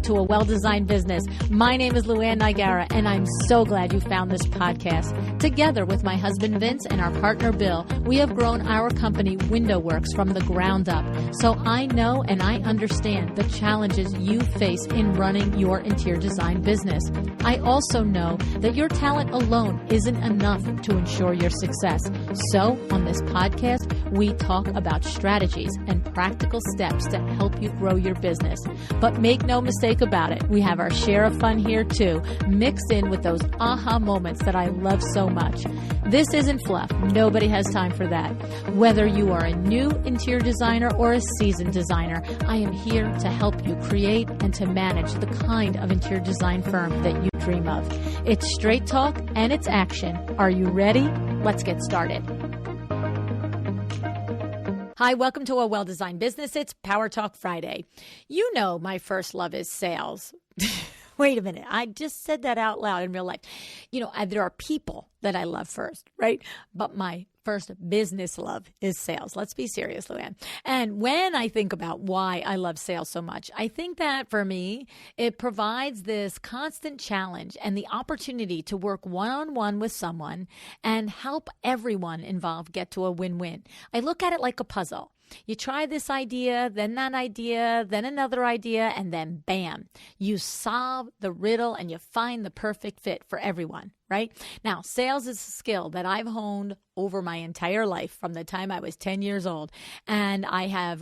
to A Well-Designed Business. My name is Luann Nigara, and I'm so glad you found this podcast. Together with my husband Vince and our partner Bill, we have grown our company WindowWorks from the ground up. So I know and I understand the challenges you face in running your interior design business. I also know that your talent alone isn't enough to ensure your success. So on this podcast, we talk about strategies and practical steps to help you grow your business. But make no mistake about it, we have our share of fun here too, mixed in with those aha moments that I love so much. This isn't fluff. Nobody has time for that. Whether you are a new interior designer or a seasoned designer, I am here to help you create and to manage the kind of interior design firm that you dream of. It's straight talk and it's action. Are you ready? Let's get started. Hi, welcome to A Well-Designed Business. It's Power Talk Friday. You know my first love is sales. Wait a minute. I just said that out loud in real life. You know, there are people that I love first, right? But my first business love is sales. Let's be serious, Luann. And when I think about why I love sales so much, I think that for me, it provides this constant challenge and the opportunity to work one-on-one with someone and help everyone involved get to a win-win. I look at it like a puzzle. You try this idea, then that idea, then another idea, and then bam, you solve the riddle and you find the perfect fit for everyone, right? Now, sales is a skill that I've honed over my entire life from the time I was 10 years old. And I have,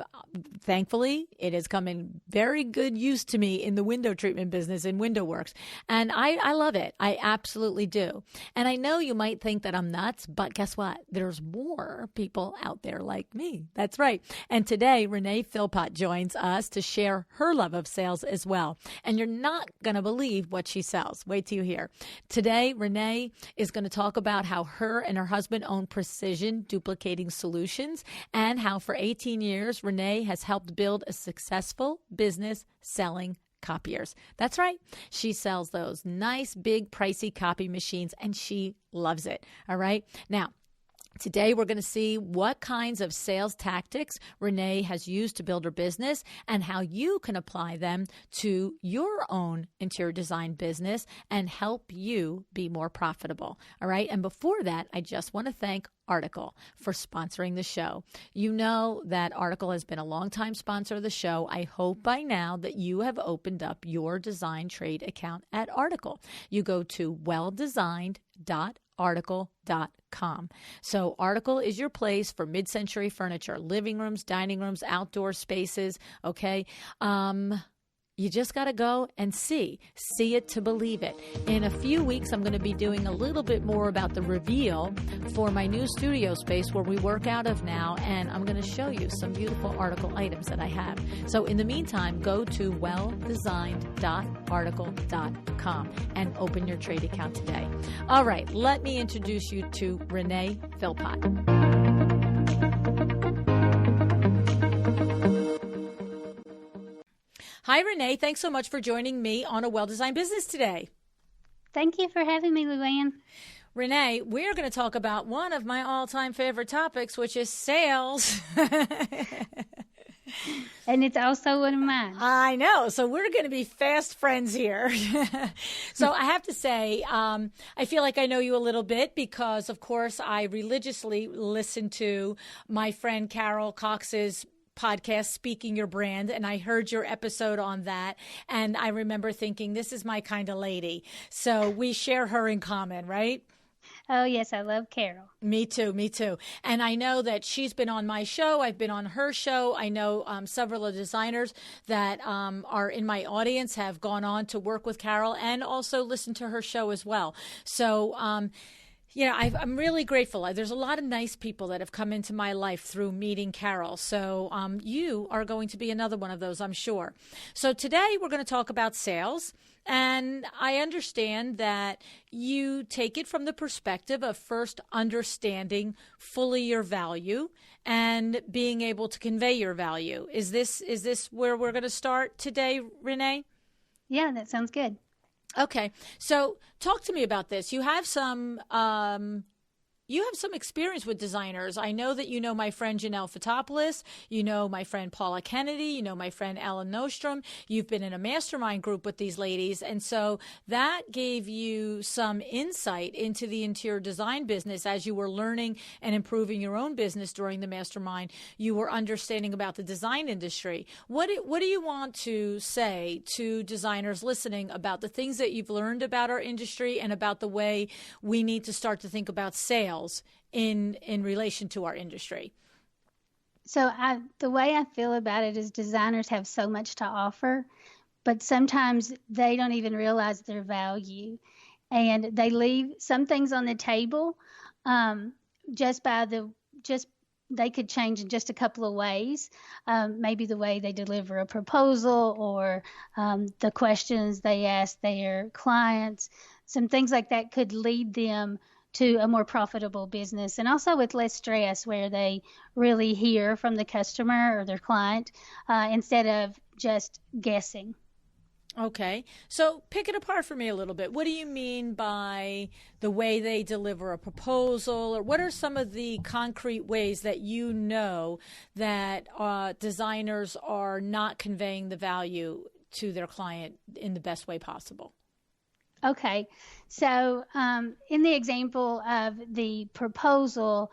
thankfully, it has come in very good use to me in the window treatment business in WindowWorks. And I love it. I absolutely do. And I know you might think that I'm nuts, but guess what? There's more people out there like me. That's right. And today, Reena Philpot joins us to share her love of sales as well. And you're not going to believe what she sells. Wait till you hear. Today, Reena is going to talk about how her and her husband own precision duplicating solutions and how for 18 years, Reena has helped build a successful business selling copiers. That's right. She sells those nice, big, pricey copy machines and she loves it. All right. Now, today, we're going to see what kinds of sales tactics Reena has used to build her business and how you can apply them to your own interior design business and help you be more profitable. All right. And before that, I just want to thank Article for sponsoring the show. You know that Article has been a longtime sponsor of the show. I hope by now that you have opened up your design trade account at Article. You go to welldesigned.article.com. So Article is your place for mid-century furniture, living rooms, dining rooms, outdoor spaces, okay? You just got to go and see it to believe it. In a few weeks, I'm going to be doing a little bit more about the reveal for my new studio space where we work out of now, and I'm going to show you some beautiful Article items that I have. So in the meantime, go to welldesigned.article.com and open your trade account today. All right, let me introduce you to Reena Philpot. Hi, Reena. Thanks so much for joining me on A Well-Designed Business today. Thank you for having me, Luann. Reena, we're going to talk about one of my all-time favorite topics, which is sales. And it's also one of mine. I know. So we're going to be fast friends here. So I have to say, I feel like I know you a little bit because, of course, I religiously listen to my friend Carol Cox's podcast, Speaking Your Brand, and I heard your episode on that, and I remember thinking, this is my kind of lady. So we share her in common, right? Oh, yes, I love Carol. Me too, me too. And I know that she's been on my show. I've been on her show. I know several of the designers that are in my audience have gone on to work with Carol and also listen to her show as well. So, yeah, I'm really grateful. There's a lot of nice people that have come into my life through meeting Carol. So you are going to be another one of those, I'm sure. So today we're going to talk about sales. And I understand that you take it from the perspective of first understanding fully your value and being able to convey your value. Is this where we're going to start today, Reena? Yeah, that sounds good. Okay. So talk to me about this. You have some you have some experience with designers. I know that you know my friend Janelle Fotopoulos, you know my friend Paula Kennedy, you know my friend Ellen Nostrom. You've been in a mastermind group with these ladies, and so that gave you some insight into the interior design business as you were learning and improving your own business during the mastermind. You were understanding about the design industry. What do you want to say to designers listening about the things that you've learned about our industry and about the way we need to start to think about sales in relation to our industry? So the way I feel about it is designers have so much to offer, but sometimes they don't even realize their value, and they leave some things on the table just they could change in just a couple of ways. Maybe the way they deliver a proposal or the questions they ask their clients. Some things like that could lead them to a more profitable business, and also with less stress, where they really hear from the customer or their client instead of just guessing. Okay. So pick it apart for me a little bit. What do you mean by the way they deliver a proposal, or what are some of the concrete ways that you know that designers are not conveying the value to their client in the best way possible? Okay. So in the example of the proposal,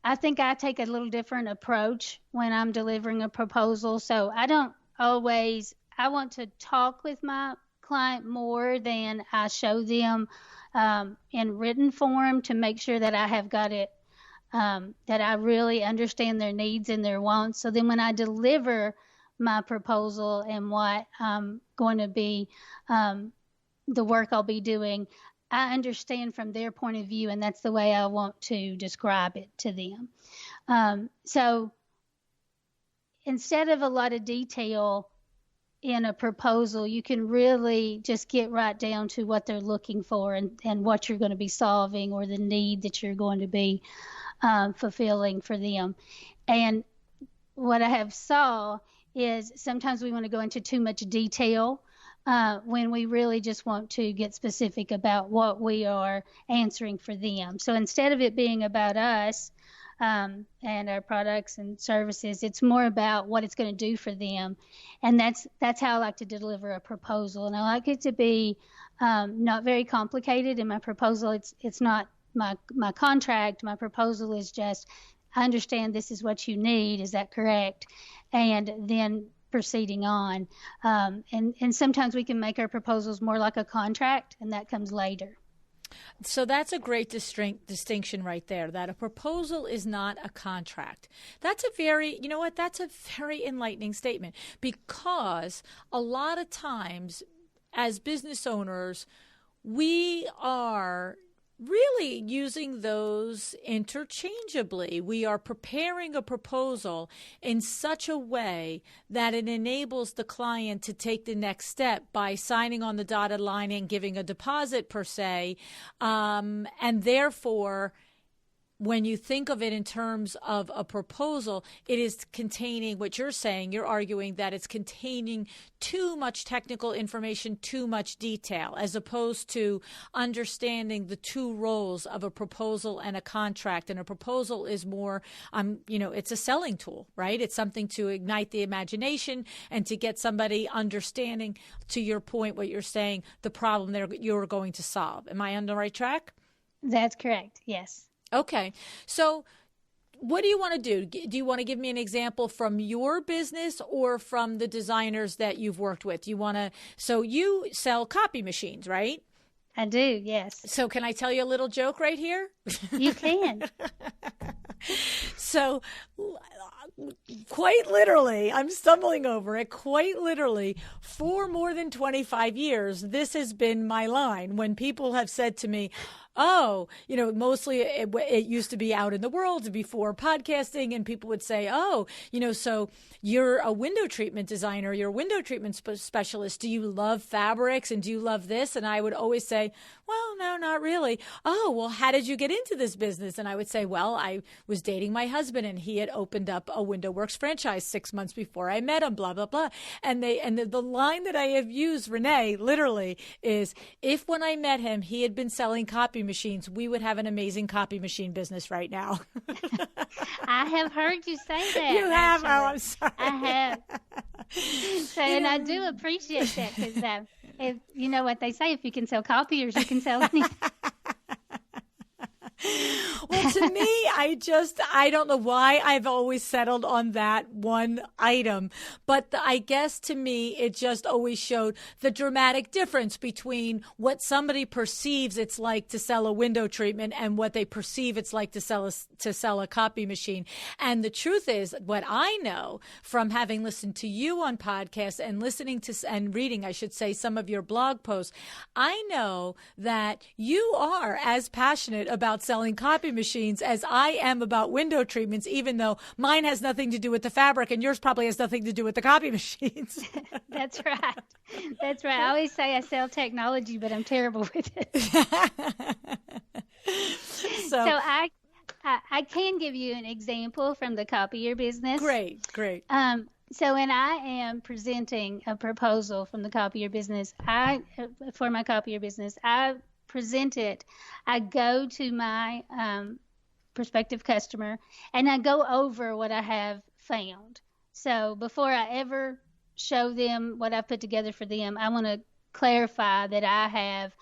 I think I take a little different approach when I'm delivering a proposal. So I want to talk with my client more than I show them in written form to make sure that I have got it, that I really understand their needs and their wants. So then when I deliver my proposal and what I'm going to be, the work I'll be doing, I understand from their point of view, and that's the way I want to describe it to them. So instead of a lot of detail in a proposal, you can really just get right down to what they're looking for and what you're going to be solving, or the need that you're going to be fulfilling for them. And what I have saw is sometimes we want to go into too much detail when we really just want to get specific about what we are answering for them. So instead of it being about us and our products and services, it's more about what it's going to do for them. And that's how I like to deliver a proposal. And I like it to be not very complicated. In my proposal, it's not my contract. My proposal is just, I understand this is what you need. Is that correct? And then proceeding on. And sometimes we can make our proposals more like a contract, and that comes later. So that's a great distinction right there, that a proposal is not a contract. That's a very enlightening statement, because a lot of times as business owners, we are really using those interchangeably. We are preparing a proposal in such a way that it enables the client to take the next step by signing on the dotted line and giving a deposit per se. And therefore, when you think of it in terms of a proposal, it is containing what you're saying. You're arguing that it's containing too much technical information, too much detail, as opposed to understanding the two roles of a proposal and a contract. And a proposal is more, it's a selling tool, right? It's something to ignite the imagination and to get somebody understanding, to your point, what you're saying, the problem you're going to solve. Am I on the right track? That's correct. Yes. Okay. So what do you want to do? Do you want to give me an example from your business or from the designers that you've worked with? So you sell copy machines, right? I do, yes. So can I tell you a little joke right here? You can. So quite literally, I'm stumbling over it, quite literally, for more than 25 years, this has been my line when people have said to me, oh, mostly it used to be out in the world before podcasting, and people would say, oh, so you're a window treatment designer, you're a window treatment specialist. Do you love fabrics and do you love this? And I would always say, well, no, not really. Oh, well, how did you get into this business? And I would say, well, I was dating my husband and he had opened up a Window Works franchise 6 months before I met him, blah, blah, blah. And the line that I have used, Renee, literally is, if when I met him, he had been selling copy machines, we would have an amazing copy machine business right now. I have heard you say that. You have? Actually. Oh, I'm sorry. I have. So, and I do appreciate that because if you know what they say, if you can sell copiers, you can sell anything. Well, to me, I don't know why I've always settled on that one item. But I guess to me, it just always showed the dramatic difference between what somebody perceives it's like to sell a window treatment and what they perceive it's like to sell a copy machine. And the truth is, what I know from having listened to you on podcasts and listening to and reading, I should say, some of your blog posts, I know that you are as passionate about selling copy machines as I am about window treatments, even though mine has nothing to do with the fabric and yours probably has nothing to do with the copy machines. That's right. That's right. I always say I sell technology, but I'm terrible with it. So I can give you an example from the copier business. Great. So when I am presenting a proposal from the copier business, for my copier business, I present it. I go to my prospective customer and I go over what I have found. So before I ever show them what I've put together for them, I want to clarify that I have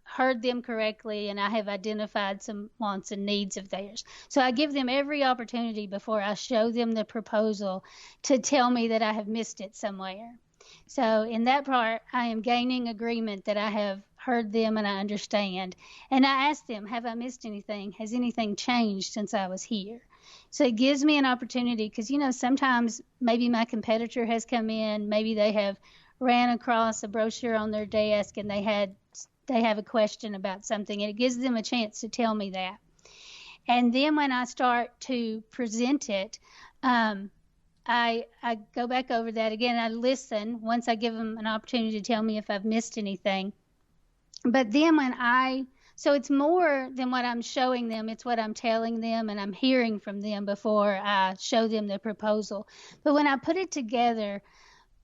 heard them correctly and I have identified some wants and needs of theirs. So I give them every opportunity before I show them the proposal to tell me that I have missed it somewhere. So in that part, I am gaining agreement that I have heard them and I understand. And I ask them, have I missed anything? Has anything changed since I was here? So it gives me an opportunity because, sometimes maybe my competitor has come in, maybe they have ran across a brochure on their desk and they have a question about something, and it gives them a chance to tell me that. And then when I start to present it, I go back over that again. I listen once I give them an opportunity to tell me if I've missed anything. But then so it's more than what I'm showing them, it's what I'm telling them and I'm hearing from them before I show them the proposal. But when I put it together,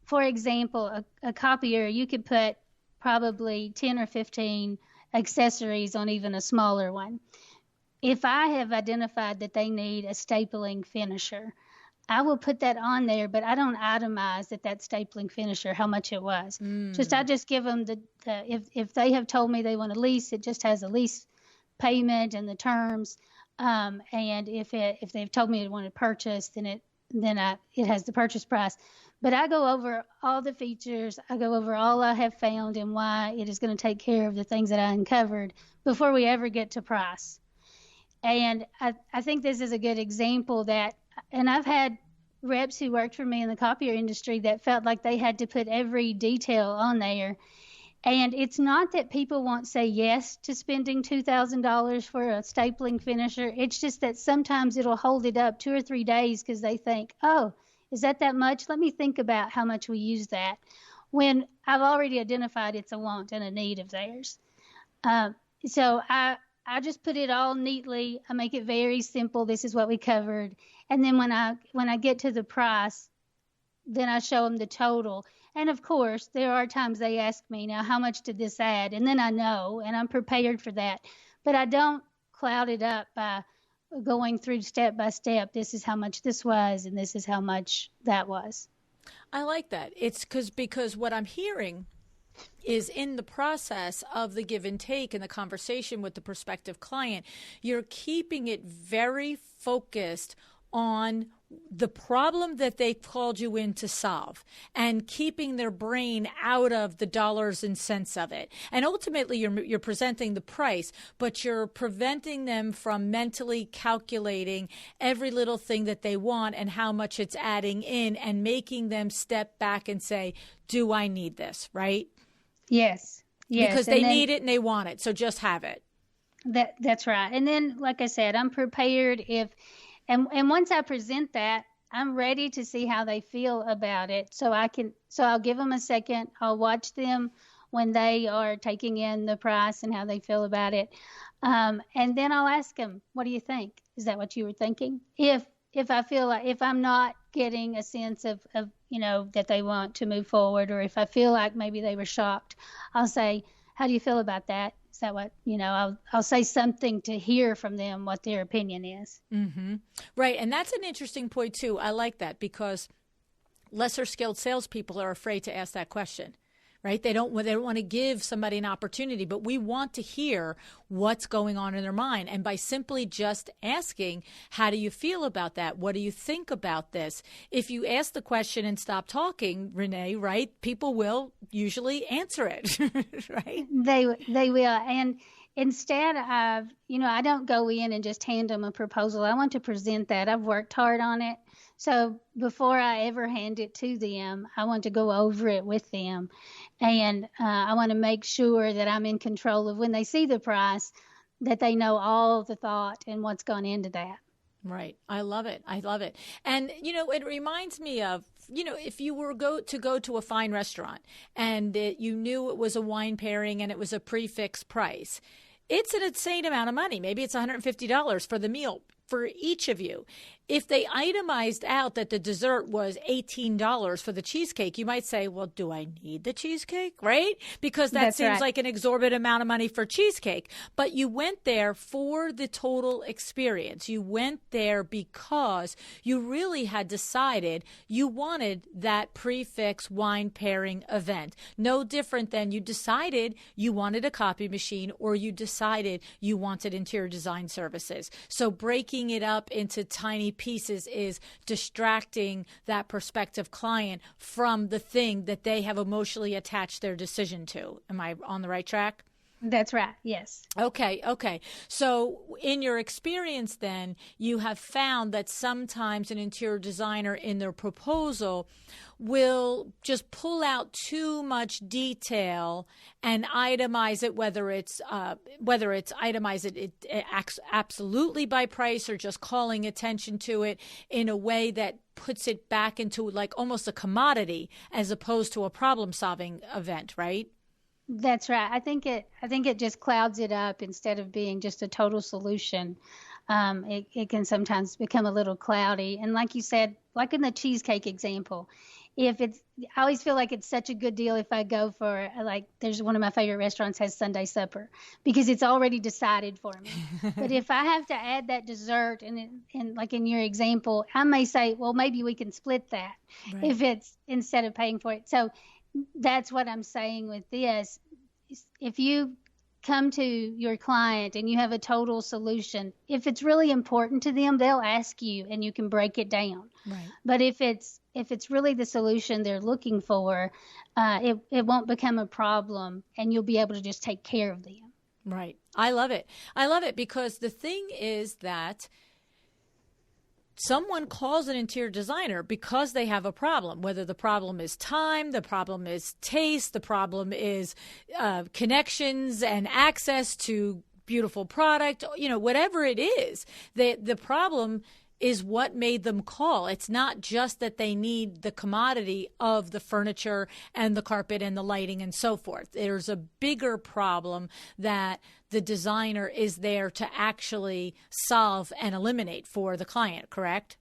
for example, a copier, you could put probably 10 or 15 accessories on even a smaller one. If I have identified that they need a stapling finisher, I will put that on there, but I don't itemize that stapling finisher, how much it was. I just give them if they have told me they want a lease, it just has a lease payment and the terms. And if they've told me they want to purchase, then it has the purchase price. But I go over all the features. I go over all I have found and why it is going to take care of the things that I uncovered before we ever get to price. And I think this is a good example and I've had reps who worked for me in the copier industry that felt like they had to put every detail on there. And it's not that people won't say yes to spending $2,000 for a stapling finisher. It's just that sometimes it'll hold it up 2 or 3 days because they think, oh, is that much? Let me think about how much we use that. When I've already identified it's a want and a need of theirs. So I just put it all neatly. I make it very simple. This is what we covered. And then when I get to the price, then I show them the total. And of course, there are times they ask me, now, how much did this add? And then I know, and I'm prepared for that. But I don't cloud it up by going through step by step. This is how much this was, and this is how much that was. I like that. It's because what I'm hearing is in the process of the give and take and the conversation with the prospective client, you're keeping it very focused on the problem that they called you in to solve and keeping their brain out of the dollars and cents of it. And ultimately, you're presenting the price, but you're preventing them from mentally calculating every little thing that they want and how much it's adding in and making them step back and say, do I need this, right? Yes. Because they need it and they want it, so just have it. That's right. And then, like I said, I'm prepared and once I present that, I'm ready to see how they feel about it. So I'll give them a second. I'll watch them when they are taking in the price and how they feel about it. And then I'll ask them, what do you think? Is that what you were thinking? If I feel like, if I'm not getting a sense of that they want to move forward, or if I feel like maybe they were shocked, I'll say, how do you feel about that? Is that what, I'll say something to hear from them what their opinion is. Mm-hmm. Right. And that's an interesting point too. I like that, because lesser skilled salespeople are afraid to ask that question. Right? They don't want to give somebody an opportunity, but we want to hear what's going on in their mind. And by simply just asking, how do you feel about that? What do you think about this? If you ask the question and stop talking, Renee, right, people will usually answer it, right? They will. And instead of, I don't go in and just hand them a proposal. I want to present that. I've worked hard on it. So before I ever hand it to them, I want to go over it with them. And I want to make sure that I'm in control of, when they see the price, that they know all the thought and what's gone into that. Right. I love it. I love it. And, it reminds me of, if you were go to a fine restaurant and you knew it was a wine pairing and it was a prefix price, it's an insane amount of money. Maybe it's $150 for the meal for each of you. If they itemized out that the dessert was $18 for the cheesecake, you might say, well, do I need the cheesecake? Right? Because that seems like an exorbitant amount of money for cheesecake. But you went there for the total experience. You went there because you really had decided you wanted that prefix wine pairing event. No different than you decided you wanted a copy machine, or you decided you wanted interior design services. So breaking it up into tiny pieces is distracting that prospective client from the thing that they have emotionally attached their decision to. Am I on the right track? That's right. Yes. Okay. So in your experience then, you have found that sometimes an interior designer in their proposal will just pull out too much detail and itemize it, whether it's itemize it absolutely by price, or just calling attention to it in a way that puts it back into like almost a commodity as opposed to a problem-solving event, right? That's right. I think it just clouds it up instead of being just a total solution. It can sometimes become a little cloudy. And like you said, like in the cheesecake example, I always feel like it's such a good deal if I go for, like, there's one of my favorite restaurants has Sunday supper, because it's already decided for me. But if I have to add that dessert, and like in your example, I may say, well, maybe we can split that, right, if it's instead of paying for it. So that's what I'm saying with this. If you come to your client and you have a total solution, if it's really important to them, they'll ask you and you can break it down. Right. But if it's really the solution they're looking for, it won't become a problem, and you'll be able to just take care of them. Right. I love it. I love it, because the thing is that someone calls an interior designer because they have a problem, whether the problem is time, the problem is taste, the problem is connections and access to beautiful product, whatever it is. The problem is what made them call. It's not just that they need the commodity of the furniture and the carpet and the lighting and so forth. There's a bigger problem that the designer is there to actually solve and eliminate for the client, correct?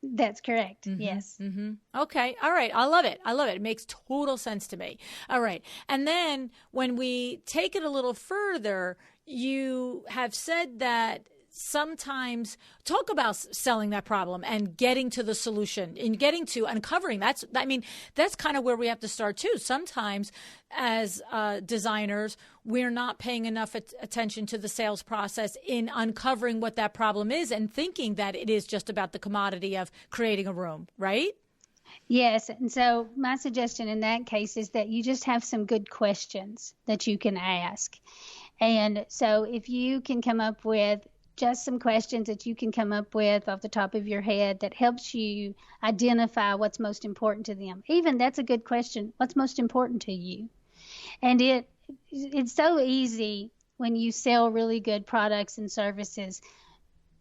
That's correct. Mm-hmm. Yes. Mm-hmm. Okay. All right. I love it. It makes total sense to me. All right. And then when we take it a little further, you have said that sometimes talk about selling that problem and getting to the solution and getting to uncovering. That's kind of where we have to start too. Sometimes as designers, we're not paying enough attention to the sales process in uncovering what that problem is and thinking that it is just about the commodity of creating a room, right? Yes. And so my suggestion in that case is that you just have some good questions that you can ask. And so if you can come up with just some questions that you can come up with off the top of your head that helps you identify what's most important to them. Even that's a good question. What's most important to you? And it's so easy when you sell really good products and services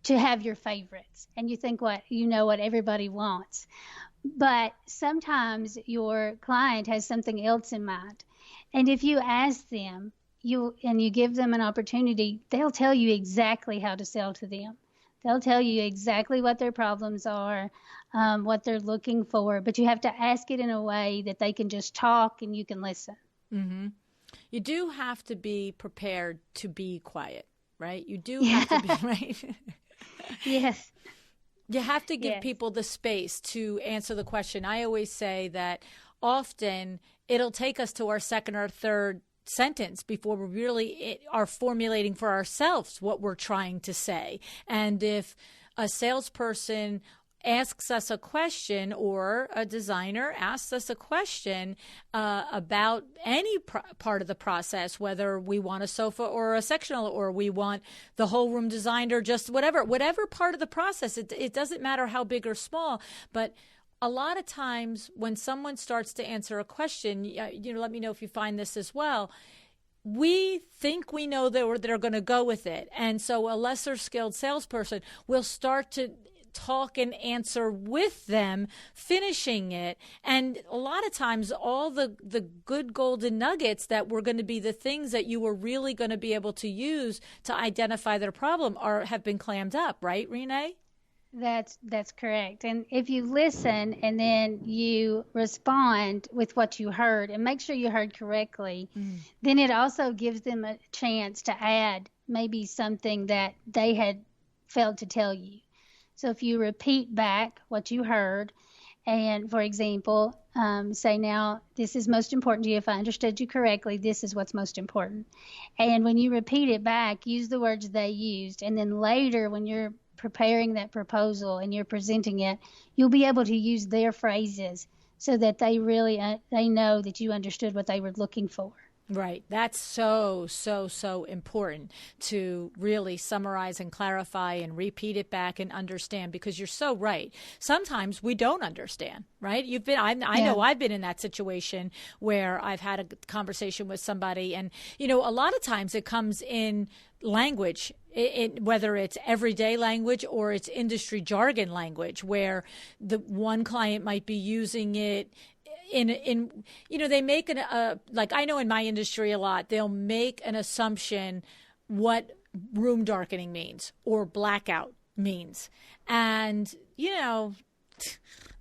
to have your favorites, and you think what everybody wants. But sometimes your client has something else in mind. And if you ask them, you give them an opportunity, they'll tell you exactly how to sell to them. They'll tell you exactly what their problems are, what they're looking for, but you have to ask it in a way that they can just talk and you can listen. Mm-hmm. You do have to be prepared to be quiet, right? You do have to be, right? Yes. You have to give people the space to answer the question. I always say that often it'll take us to our second or third sentence before we really are formulating for ourselves what we're trying to say. And if a salesperson asks us a question or a designer asks us a question about any part of the process, whether we want a sofa or a sectional or we want the whole room designed or just whatever part of the process, it doesn't matter how big or small. But a lot of times when someone starts to answer a question, let me know if you find this as well. We think we know that they're going to go with it. And so a lesser skilled salesperson will start to talk and answer with them, finishing it. And a lot of times all the good golden nuggets that were going to be the things that you were really going to be able to use to identify their problem have been clammed up, right, Reena? That's correct. And if you listen and then you respond with what you heard and make sure you heard correctly, then it also gives them a chance to add maybe something that they had failed to tell you. So if you repeat back what you heard and, for example, say, now, this is most important to you. If I understood you correctly, this is what's most important. And when you repeat it back, use the words they used. And then later when you're preparing that proposal and you're presenting it, you'll be able to use their phrases so that they really they know that you understood what they were looking for. Right. That's so, so, so important to really summarize and clarify and repeat it back and understand, because you're so right. Sometimes we don't understand, right? I know I've been in that situation where I've had a conversation with somebody and, a lot of times it comes in language, whether it's everyday language or it's industry jargon language, where the one client might be using it they make like I know in my industry a lot, they'll make an assumption what room darkening means or blackout means. And,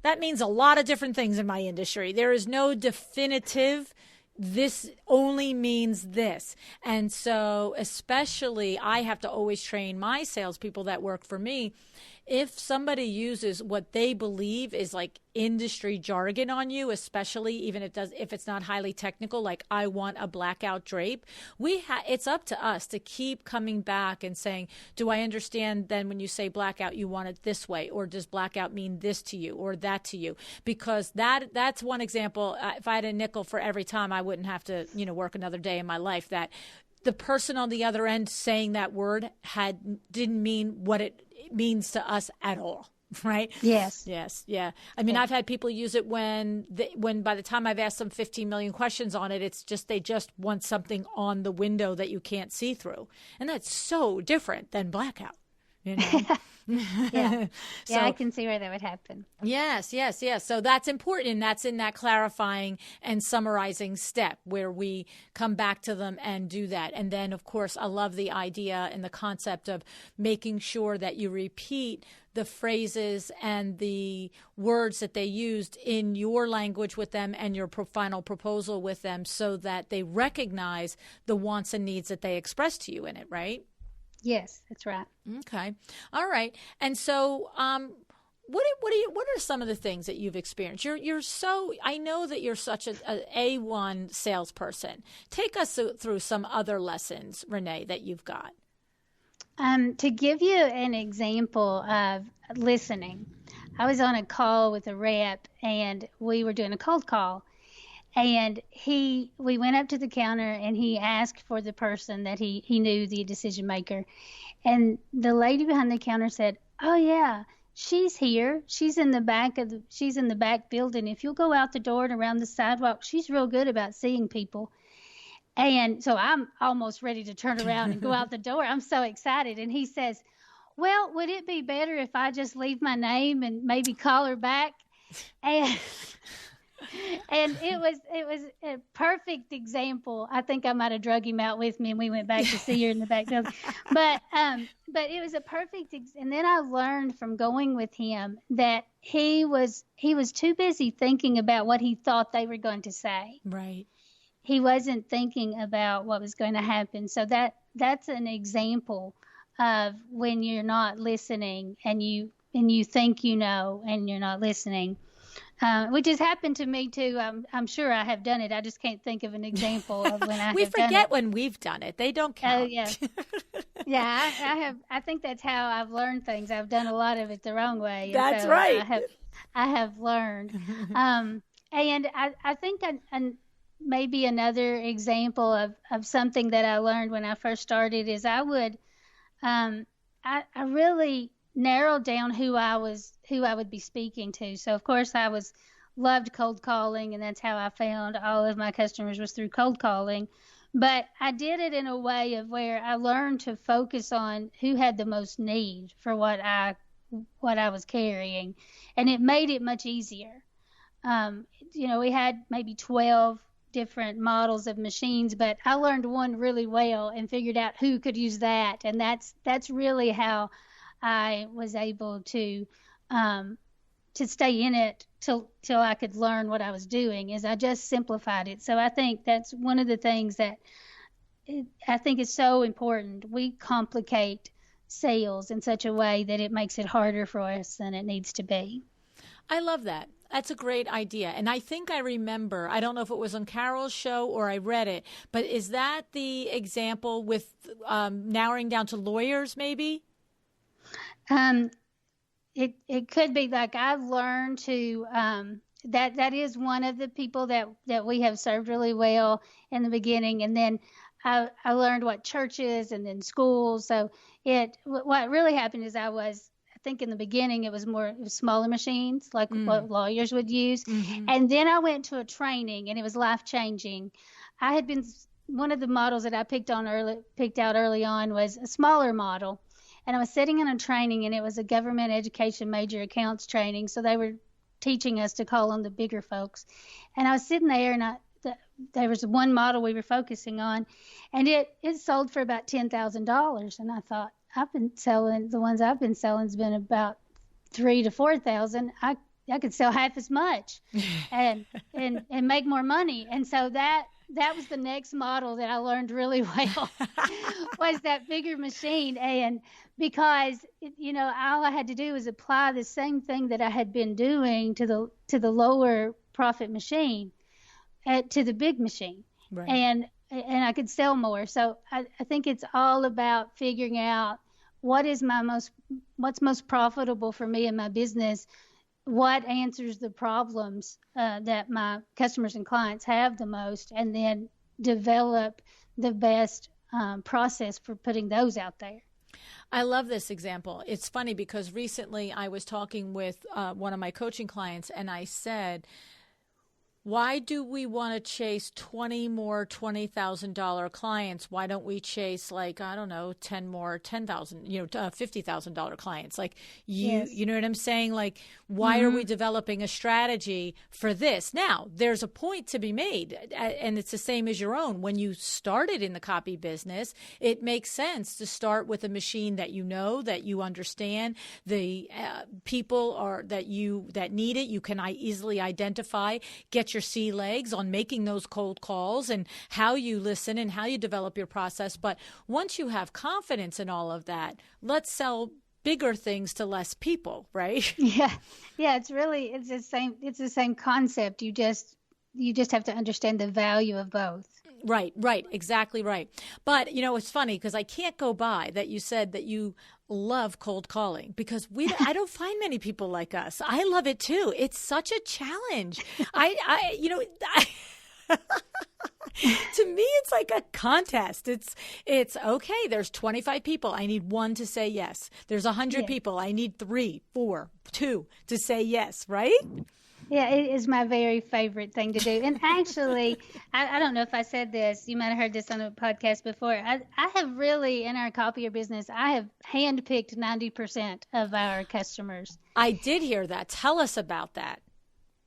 that means a lot of different things in my industry. There is no definitive, this only means this. And so especially I have to always train my salespeople that work for me. If somebody uses what they believe is like industry jargon on you, especially even if it's not highly technical, like I want a blackout drape, it's up to us to keep coming back and saying, do I understand then when you say blackout, you want it this way, or does blackout mean this to you or that to you? Because that's one example. If I had a nickel for every time, I wouldn't have to, work another day in my life, that the person on the other end saying that word didn't mean what it means to us at all, right? Yes. Yeah. I mean, I've had people use it when by the time I've asked them 15 million questions on it, it's just they just want something on the window that you can't see through, and that's so different than blackout. Yeah, I can see where that would happen. Yes. So that's important, and that's in that clarifying and summarizing step where we come back to them and do that. And then, of course, I love the idea and the concept of making sure that you repeat the phrases and the words that they used in your language with them and your final proposal with them, so that they recognize the wants and needs that they express to you in it, right? Yes, that's right. Okay. All right. And so, what are some of the things that you've experienced? I know that you're such a A1 salesperson. Take us through some other lessons, Reena, that you've got. To give you an example of listening, I was on a call with a rep and we were doing a cold call. And we went up to the counter and he asked for the person that he knew, the decision maker. And the lady behind the counter said, "Oh yeah, she's here. She's in the back building. If you'll go out the door and around the sidewalk, she's real good about seeing people." And so I'm almost ready to turn around and go out the door. I'm so excited. And he says, "Well, would it be better if I just leave my name and maybe call her back?" And And it was a perfect example. I think I might have drug him out with me, and we went back to see her in the back building. But it was a perfect. And then I learned from going with him that he was too busy thinking about what he thought they were going to say. Right. He wasn't thinking about what was going to happen. So that's an example of when you're not listening and you think you know and you're not listening. Which has happened to me too. I'm sure I have done it. I just can't think of an example of when I we have done it. forget when we've done it. They don't count. Oh yeah, yeah. I have. I think that's how I've learned things. I've done a lot of it the wrong way. And That's so right. I have learned. And I think maybe another example of something that I learned when I first started is I really narrowed down who I would be speaking to. So of course I loved cold calling, and that's how I found all of my customers was through cold calling. But I did it in a way of where I learned to focus on who had the most need for what I was carrying, and it made it much easier. We had maybe 12 different models of machines, but I learned one really well and figured out who could use that, and that's really how I was able to stay in it till I could learn what I was doing. Is I just simplified it. So I think that's one of the things that I think is so important. We complicate sales in such a way that it makes it harder for us than it needs to be. I love that. That's a great idea. And I think I remember, I don't know if it was on Carol's show or I read it, but is that the example with narrowing down to lawyers maybe? It could be. Like I've learned to that is one of the people that we have served really well in the beginning, and then I learned what churches and then schools. So what really happened is I think in the beginning it was smaller machines like what lawyers would use, and then I went to a training and it was life changing. I had been one of the models that I picked out early on was a smaller model. And I was sitting in a training, and it was a government education major accounts training. So they were teaching us to call on the bigger folks. And I was sitting there, and there was one model we were focusing on, and it sold for about $10,000. And I thought, the ones I've been selling has been about $3,000 to $4,000. I could sell half as much and make more money. And so that was the next model that I learned really well was that bigger machine. And because, all I had to do was apply the same thing that I had been doing to the lower profit machine to the big machine. Right. And I could sell more. So I think it's all about figuring out what's most profitable for me in my business, what answers the problems that my customers and clients have the most, and then develop the best process for putting those out there. I love this example. It's funny because recently I was talking with one of my coaching clients, and I said, why do we want to chase 20 more $20,000 clients? Why don't we chase 10 more $50,000 clients? Yes. You know what I'm saying? Why are we developing a strategy for this? Now, there's a point to be made, and it's the same as your own. When you started in the copy business, it makes sense to start with a machine that that you understand, the people that need it. You can easily identify, get your sea legs on making those cold calls and how you listen and how you develop your process. But once you have confidence in all of that, let's sell bigger things to less people, right? Yeah. It's the same concept. You just have to understand the value of both. Right, exactly right. But it's funny because I can't go by that you said that you love cold calling, because I don't find many people like us. I love it too. It's such a challenge. To me, it's like a contest. It's okay. There's 25 people. I need one to say yes. There's 100 people. I need 3, 4, 2 to say yes. Right? Yeah, it is my very favorite thing to do. And actually, I don't know if I said this. You might have heard this on a podcast before. I have really, in our copier business, I have handpicked 90% of our customers. I did hear that. Tell us about that.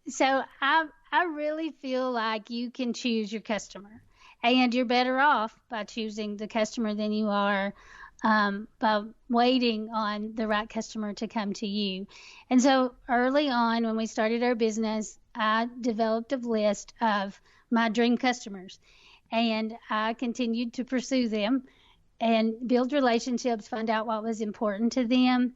So I I really feel like you can choose your customer, and you're better off by choosing the customer than you are by waiting on the right customer to come to you. And so early on, when we started our business, I developed a list of my dream customers, and I continued to pursue them and build relationships, find out what was important to them.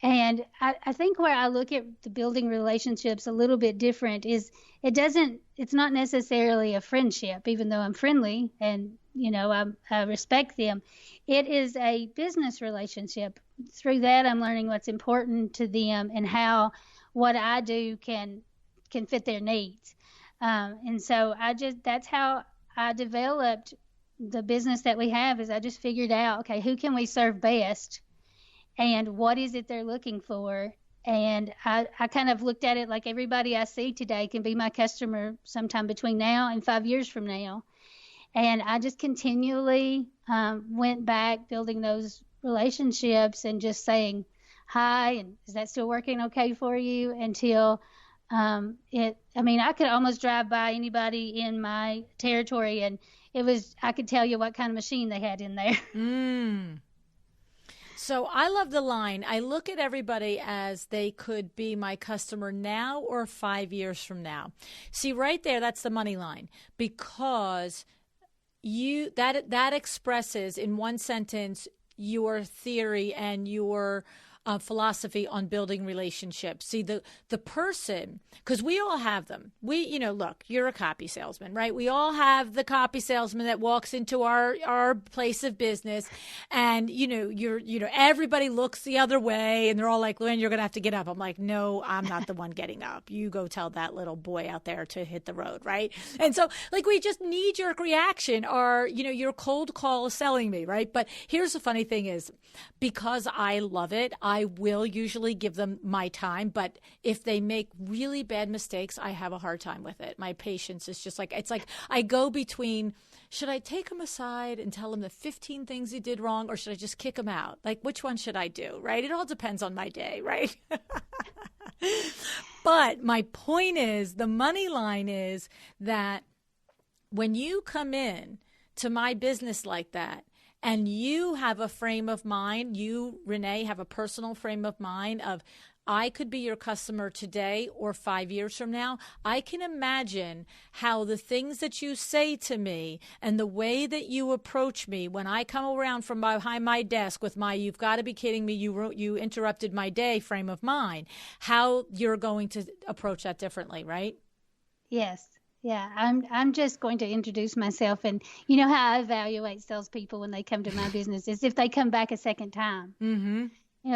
And I think where I look at the building relationships a little bit different is it's not necessarily a friendship, even though I'm friendly and, I respect them. It is a business relationship. Through that, I'm learning what's important to them and how what I do can fit their needs. And so that's how I developed the business that we have. Is I just figured out, okay, who can we serve best? And what is it they're looking for? And I kind of looked at it like everybody I see today can be my customer sometime between now and 5 years from now. And I just continually went back building those relationships and just saying hi, and is that still working okay for you? Until I could almost drive by anybody in my territory and I could tell you what kind of machine they had in there. Mm. So I love the line. I look at everybody as they could be my customer now or 5 years from now. See, right there, that's the money line, because that expresses in one sentence your theory and your philosophy on building relationships. See, the person, because we all have them. Look, you're a copy salesman, right? We all have the copy salesman that walks into our place of business, and everybody looks the other way, and they're all like, "Lynn, you're gonna have to get up." I'm like, "No, I'm not the one getting up. You go tell that little boy out there to hit the road," right? And so, we just knee-jerk reaction, or your cold call is selling me, right? But here's the funny thing is, because I love it, I will usually give them my time, but if they make really bad mistakes, I have a hard time with it. My patience is just it's like I go between, should I take him aside and tell him the 15 things he did wrong, or should I just kick him out? Which one should I do, right? It all depends on my day, right? But my point is, the money line is that when you come in to my business like that, and you have a frame of mind, you, Renee, have a personal frame of mind of, I could be your customer today or 5 years from now. I can imagine how the things that you say to me and the way that you approach me when I come around from behind my desk with my, "You've got to be kidding me, you interrupted my day" frame of mind, how you're going to approach that differently, right? Yes. Yeah, I'm just going to introduce myself, and how I evaluate salespeople when they come to my business is if they come back a second time. Mm-hmm.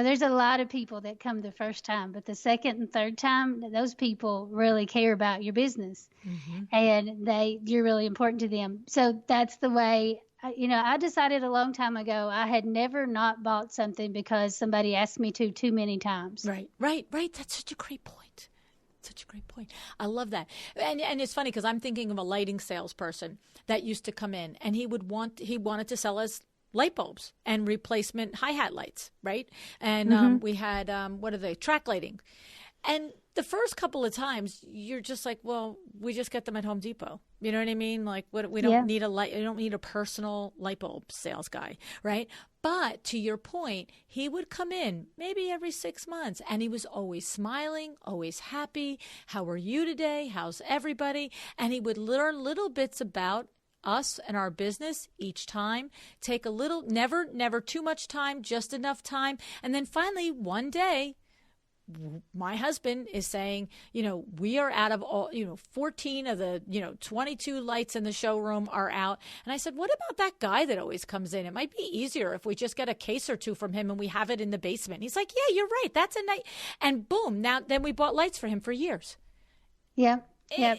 There's a lot of people that come the first time, but the second and third time, those people really care about your business, mm-hmm. and you're really important to them. So that's the way. I decided a long time ago I had never not bought something because somebody asked me to too many times. Right. That's such a great point. Such a great point. I love that. And it's funny because I'm thinking of a lighting salesperson that used to come in, and he wanted to sell us light bulbs and replacement hi-hat lights, right? And mm-hmm. We had, track lighting. And the first couple of times, you're just like, well, we just get them at Home Depot. You know what I mean? We don't need we don't need a personal light bulb sales guy, right? But to your point, he would come in maybe every 6 months, and he was always smiling, always happy. How are you today? How's everybody? And he would learn little bits about us and our business each time. Take a little, never too much time, just enough time. And then finally, one day, my husband is saying, we are out of all, 14 of the, 22 lights in the showroom are out. And I said, what about that guy that always comes in? It might be easier if we just get a case or two from him and we have it in the basement. He's like, yeah, you're right. That's a nice. And boom, then we bought lights for him for years. Yeah. Yeah.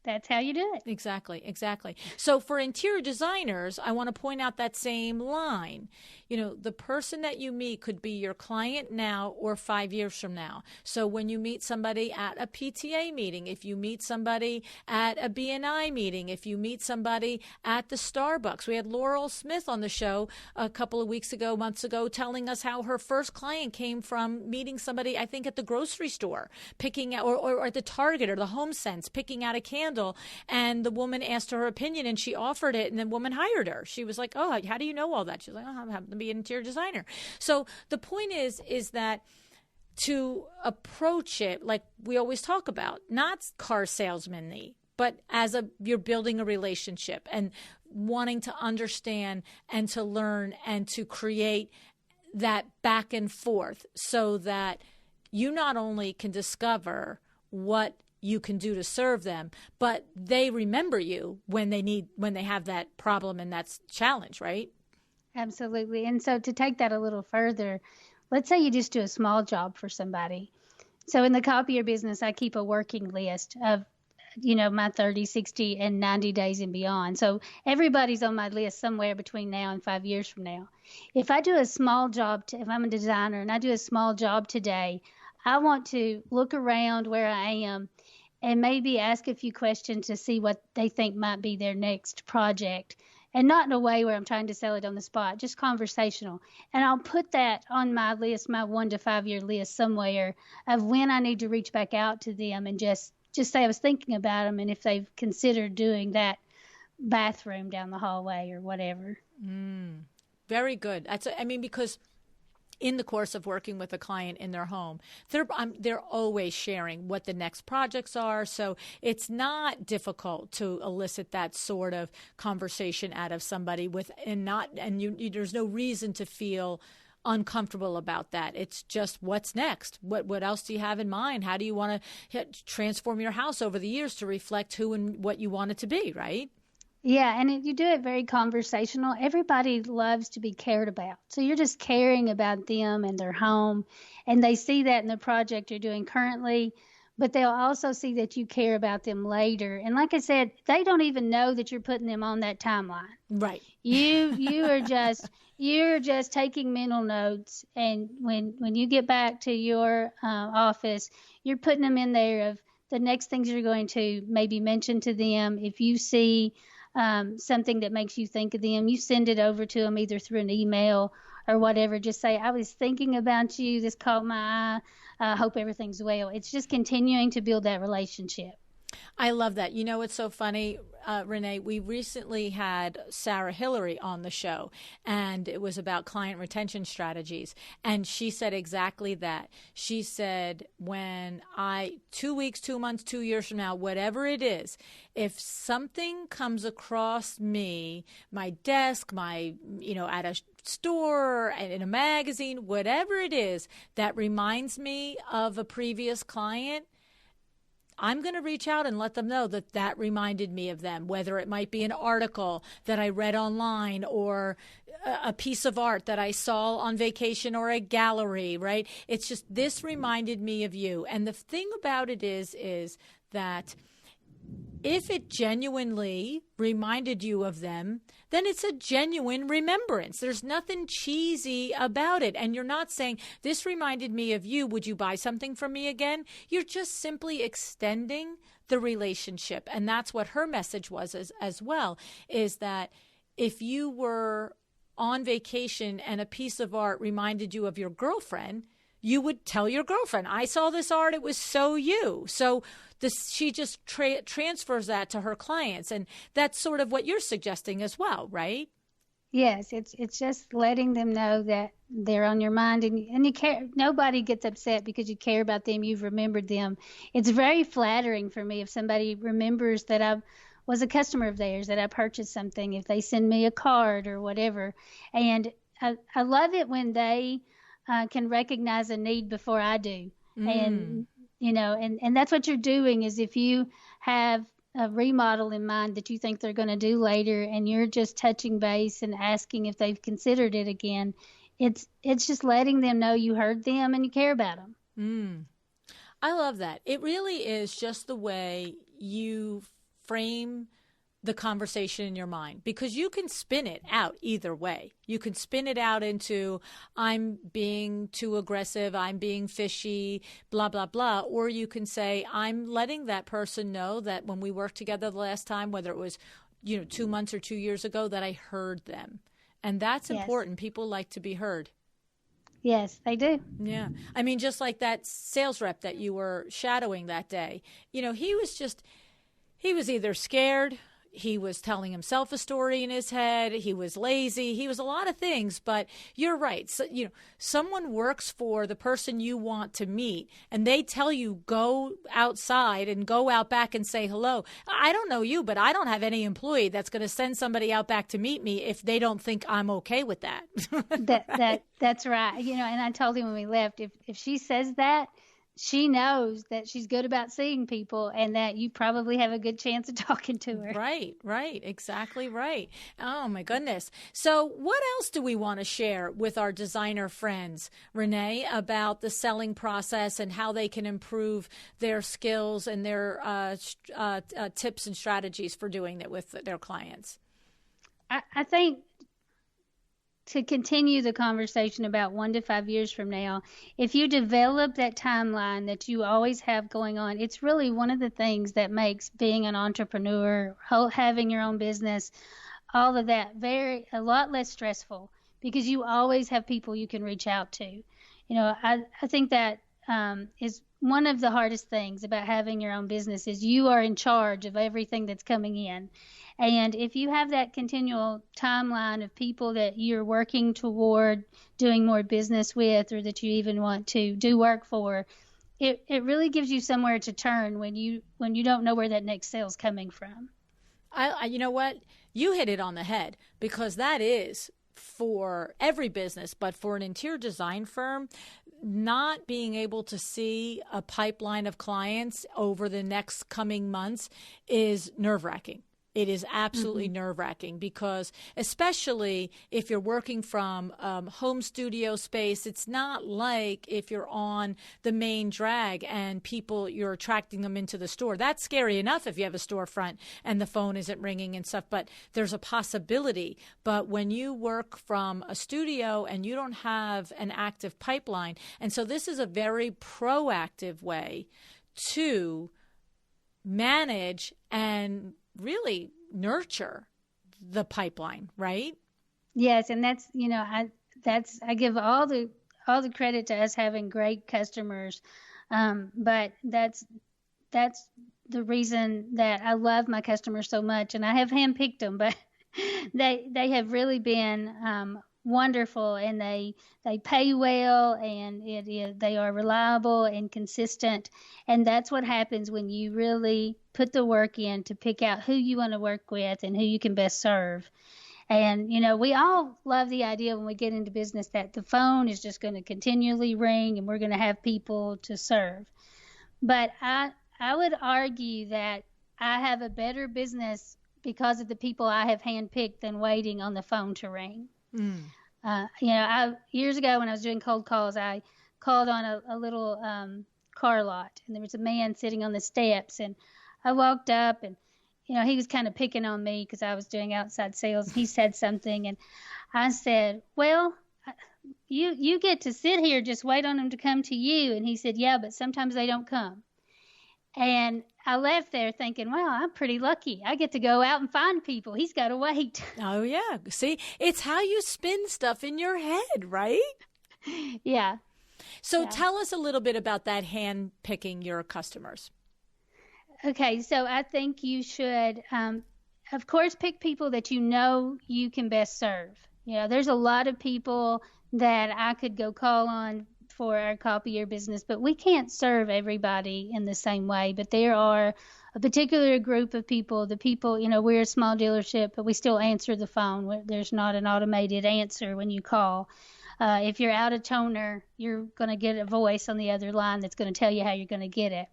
that's how you do it. Exactly, exactly. So for interior designers, I want to point out that same line. You know, the person that you meet could be your client now or 5 years from now. So when you meet somebody at a PTA meeting, if you meet somebody at a BNI meeting, if you meet somebody at the Starbucks. We had Laurel Smith on the show a couple of months ago, telling us how her first client came from meeting somebody, I think, at the grocery store, picking out, or at the Target or the Home Sense, picking out a candle. And the woman asked her opinion and she offered it, and the woman hired her. She was like, "Oh, how do you know all that?" She's like, "Oh, I happen to be an interior designer." So the point is that to approach it like we always talk about, not car salesman-y, but you're building a relationship and wanting to understand and to learn and to create that back and forth so that you not only can discover what you can do to serve them, but they remember you when they have that problem and that's challenge, right? Absolutely. And so to take that a little further, let's say you just do a small job for somebody. So in the copier business, I keep a working list of, my 30, 60, and 90 days and beyond. So everybody's on my list somewhere between now and 5 years from now. If I do a small job, if I'm a designer and I do a small job today, I want to look around where I am and maybe ask a few questions to see what they think might be their next project. And not in a way where I'm trying to sell it on the spot, just conversational. And I'll put that on my list, my 1 to 5 year list somewhere of when I need to reach back out to them and just say I was thinking about them and if they've considered doing that bathroom down the hallway or whatever. Very good. Because in the course of working with a client in their home, they're always sharing what the next projects are. So it's not difficult to elicit that sort of conversation out of somebody there's no reason to feel uncomfortable about that. It's just what's next. What else do you have in mind? How do you want to transform your house over the years to reflect who and what you want it to be, right? Yeah, and you do it very conversational. Everybody loves to be cared about. So you're just caring about them and their home, and they see that in the project you're doing currently, but they'll also see that you care about them later. And like I said, they don't even know that you're putting them on that timeline. Right. You're just taking mental notes, and when you get back to your office, you're putting them in there of the next things you're going to maybe mention to them. If you see something that makes you think of them, you send it over to them either through an email or whatever. Just say, "I was thinking about you. This caught my eye. I hope everything's well." It's just continuing to build that relationship. I love that. You know, it's so funny, Renee, we recently had Sarah Hillary on the show, and it was about client retention strategies. And she said exactly that. She said, 2 weeks, 2 months, 2 years from now, whatever it is, if something comes across me, my desk, at a store, in a magazine, whatever it is that reminds me of a previous client, I'm going to reach out and let them know that reminded me of them, whether it might be an article that I read online or a piece of art that I saw on vacation or a gallery, right? It's just, this reminded me of you. And the thing about it is that if it genuinely reminded you of them, then it's a genuine remembrance. There's nothing cheesy about it. And you're not saying, "This reminded me of you. Would you buy something from me again?" You're just simply extending the relationship. And that's what her message was as well, is that if you were on vacation and a piece of art reminded you of your girlfriend, you would tell your girlfriend, "I saw this art. It was so you." So she just transfers that to her clients. And that's sort of what you're suggesting as well, right? Yes, it's just letting them know that they're on your mind and you care. Nobody gets upset because you care about them. You've remembered them. It's very flattering for me if somebody remembers that I was a customer of theirs, that I purchased something, if they send me a card or whatever. And I love it when they can recognize a need before I do. And and that's what you're doing, is if you have a remodel in mind that you think they're going to do later and you're just touching base and asking if they've considered it again, it's just letting them know you heard them and you care about them. I love that. It really is just the way you frame the conversation in your mind, because you can spin it out either way. You can spin it out into, I'm being too aggressive, I'm being fishy, blah, blah, blah. Or you can say, I'm letting that person know that when we worked together the last time, whether it was, 2 months or 2 years ago, that I heard them. And that's important. People like to be heard. Yes, they do. Yeah. I mean, just like that sales rep that you were shadowing that day, he was either scared, he was telling himself a story in his head, he was lazy, he was a lot of things. But you're right. So, someone works for the person you want to meet, and they tell you, go outside and go out back and say hello. I don't know you, but I don't have any employee that's going to send somebody out back to meet me if they don't think I'm okay with that. That's right. And I told him when we left, if she says that, she knows that she's good about seeing people and that you probably have a good chance of talking to her. Right. Exactly right. Oh, my goodness. So what else do we want to share with our designer friends, Renee, about the selling process and how they can improve their skills and their tips and strategies for doing that with their clients? I think to continue the conversation about 1 to 5 years from now, if you develop that timeline that you always have going on, it's really one of the things that makes being an entrepreneur, having your own business, all of that a lot less stressful, because you always have people you can reach out to. I think that is one of the hardest things about having your own business is you are in charge of everything that's coming in. And if you have that continual timeline of people that you're working toward doing more business with, or that you even want to do work for, it really gives you somewhere to turn when you don't know where that next sale's coming from. You know what? You hit it on the head, because that is for every business, but for an interior design firm, not being able to see a pipeline of clients over the next coming months is nerve-wracking. It is absolutely nerve-wracking, because especially if you're working from home studio space, it's not like if you're on the main drag and you're attracting them into the store. That's scary enough if you have a storefront and the phone isn't ringing and stuff, but there's a possibility. But when you work from a studio and you don't have an active pipeline, and so this is a very proactive way to manage and really nurture the pipeline, right? Yes, and that's I give all the credit to us having great customers, but that's the reason that I love my customers so much, and I have handpicked them, but they have really been wonderful, and they pay well, and they are reliable and consistent, and that's what happens when you really put the work in to pick out who you want to work with and who you can best serve. And we all love the idea when we get into business that the phone is just going to continually ring and we're going to have people to serve. But I would argue that I have a better business because of the people I have handpicked than waiting on the phone to ring. Years ago when I was doing cold calls, I called on a little car lot, and there was a man sitting on the steps, and I walked up, and he was kind of picking on me because I was doing outside sales. He said something, and I said, well, you get to sit here, just wait on them to come to you. And he said, yeah, but sometimes they don't come. And I left there thinking, wow, I'm pretty lucky. I get to go out and find people. He's got to wait. Oh, yeah. See, it's how you spin stuff in your head, right? Yeah. So tell us a little bit about that, hand picking your customers. Okay, so I think you should, of course, pick people that you can best serve. There's a lot of people that I could go call on for our copier business, but we can't serve everybody in the same way. But there are a particular group of people, we're a small dealership, but we still answer the phone. There's not an automated answer when you call. If you're out of toner, you're going to get a voice on the other line that's going to tell you how you're going to get it.